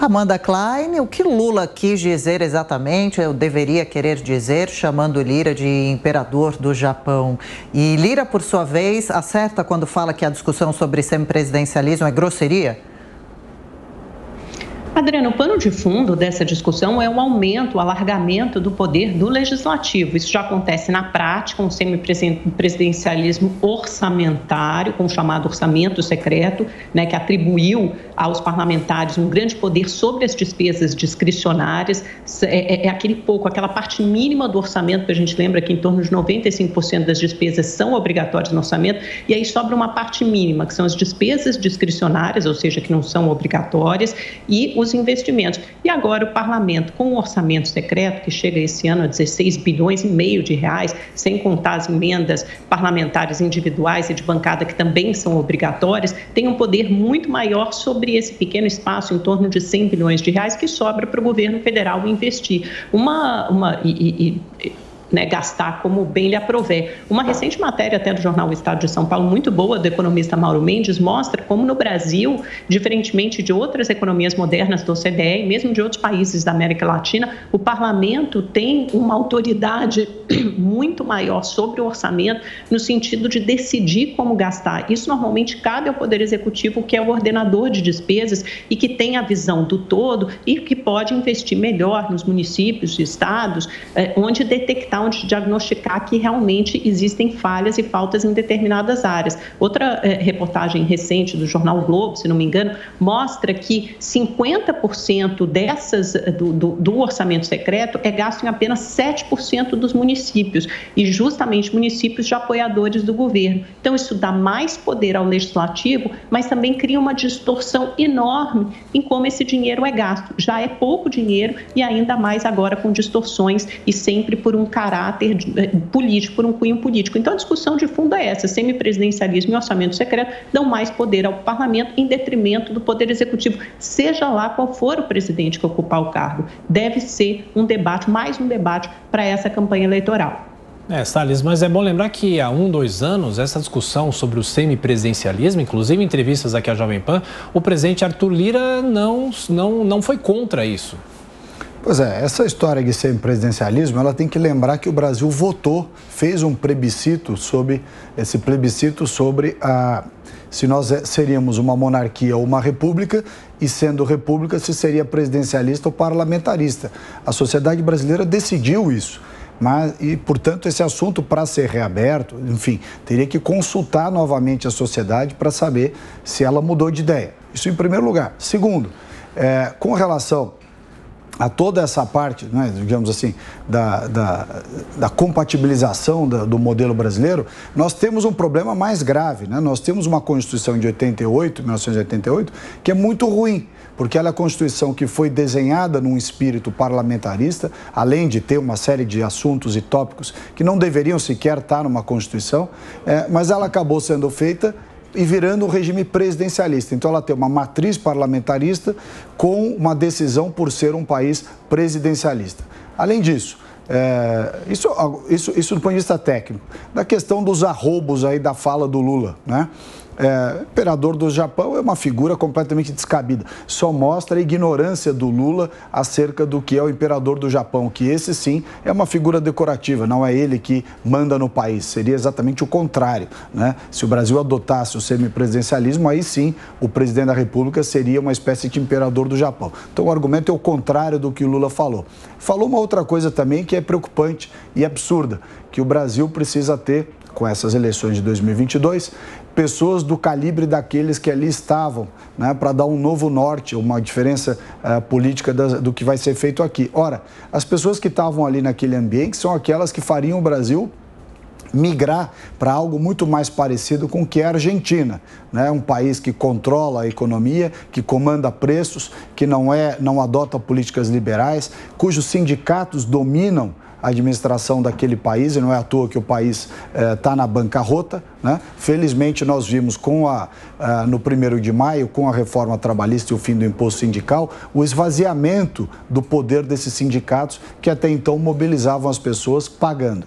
Amanda Klein, o que Lula quis dizer exatamente, eu deveria querer dizer, chamando Lira de imperador do Japão. E Lira, por sua vez, acerta quando fala que a discussão sobre semipresidencialismo é grosseria? Adriana, o pano de fundo dessa discussão é o aumento, o alargamento do poder do legislativo. Isso já acontece na prática, um semipresidencialismo orçamentário, com o chamado orçamento secreto, né, que atribuiu aos parlamentares um grande poder sobre as despesas discricionárias. Aquela parte mínima do orçamento, que a gente lembra que em torno de 95% das despesas são obrigatórias no orçamento, e aí sobra uma parte mínima, que são as despesas discricionárias, ou seja, que não são obrigatórias, e os investimentos. E agora o parlamento, com o orçamento secreto, que chega esse ano a 16 bilhões e meio de reais, sem contar as emendas parlamentares individuais e de bancada que também são obrigatórias, tem um poder muito maior sobre esse pequeno espaço, em torno de 100 bilhões de reais, que sobra para o governo federal investir. Gastar como bem lhe aprouver. Uma recente matéria até do jornal O Estado de São Paulo, muito boa, do economista Mauro Mendes, mostra como no Brasil, diferentemente de outras economias modernas do OCDE e mesmo de outros países da América Latina, o parlamento tem uma autoridade muito maior sobre o orçamento no sentido de decidir como gastar. Isso normalmente cabe ao Poder Executivo, que é o ordenador de despesas e que tem a visão do todo e que pode investir melhor nos municípios e estados, onde detectar, onde diagnosticar que realmente existem falhas e faltas em determinadas áreas. Outra reportagem recente do jornal o Globo, se não me engano, mostra que 50% do orçamento secreto é gasto em apenas 7% dos municípios, e justamente municípios de apoiadores do governo. Então, isso dá mais poder ao legislativo, mas também cria uma distorção enorme em como esse dinheiro é gasto. Já é pouco dinheiro e ainda mais agora com distorções e sempre por um caráter político, por um cunho político. Então, a discussão de fundo é essa: semipresidencialismo e orçamento secreto dão mais poder ao parlamento em detrimento do poder executivo, seja lá qual for o presidente que ocupar o cargo. Deve ser um debate, mais um debate para essa campanha eleitoral. Salles, mas é bom lembrar que há 2 anos, essa discussão sobre o semipresidencialismo, inclusive em entrevistas aqui à Jovem Pan, o presidente Arthur Lira não foi contra isso. Pois é, essa história de semipresidencialismo, ela tem que lembrar que o Brasil votou, fez um plebiscito sobre se nós seríamos uma monarquia ou uma república, e sendo república, se seria presidencialista ou parlamentarista. A sociedade brasileira decidiu isso. Portanto, esse assunto, para ser reaberto, enfim, teria que consultar novamente a sociedade para saber se ela mudou de ideia. Isso em primeiro lugar. Segundo, com relação a toda essa parte, né, digamos assim, da compatibilização do modelo brasileiro, nós temos um problema mais grave, né? Nós temos uma Constituição de 1988, que é muito ruim, porque ela é a Constituição que foi desenhada num espírito parlamentarista, além de ter uma série de assuntos e tópicos que não deveriam sequer estar numa Constituição, mas ela acabou sendo feita e virando um regime presidencialista. Então, ela tem uma matriz parlamentarista com uma decisão por ser um país presidencialista. Além disso, isso do ponto de vista técnico, da questão dos arroubos aí da fala do Lula, né? O imperador do Japão é uma figura completamente descabida. Só mostra a ignorância do Lula acerca do que é o imperador do Japão, que esse sim é uma figura decorativa, não é ele que manda no país. Seria exatamente o contrário, né? Se o Brasil adotasse o semipresidencialismo, aí sim o presidente da República seria uma espécie de imperador do Japão. Então o argumento é o contrário do que o Lula falou. Falou uma outra coisa também que é preocupante e absurda, que o Brasil precisa ter, com essas eleições de 2022, pessoas do calibre daqueles que ali estavam, né, para dar um novo norte, uma diferença política do que vai ser feito aqui. Ora, as pessoas que estavam ali naquele ambiente são aquelas que fariam o Brasil migrar para algo muito mais parecido com o que é a Argentina, né? Um país que controla a economia, que comanda preços, que não adota políticas liberais, cujos sindicatos dominam a administração daquele país, e não é à toa que o país está na bancarrota, né? Felizmente, nós vimos no 1º de maio, com a reforma trabalhista e o fim do imposto sindical, o esvaziamento do poder desses sindicatos que até então mobilizavam as pessoas pagando.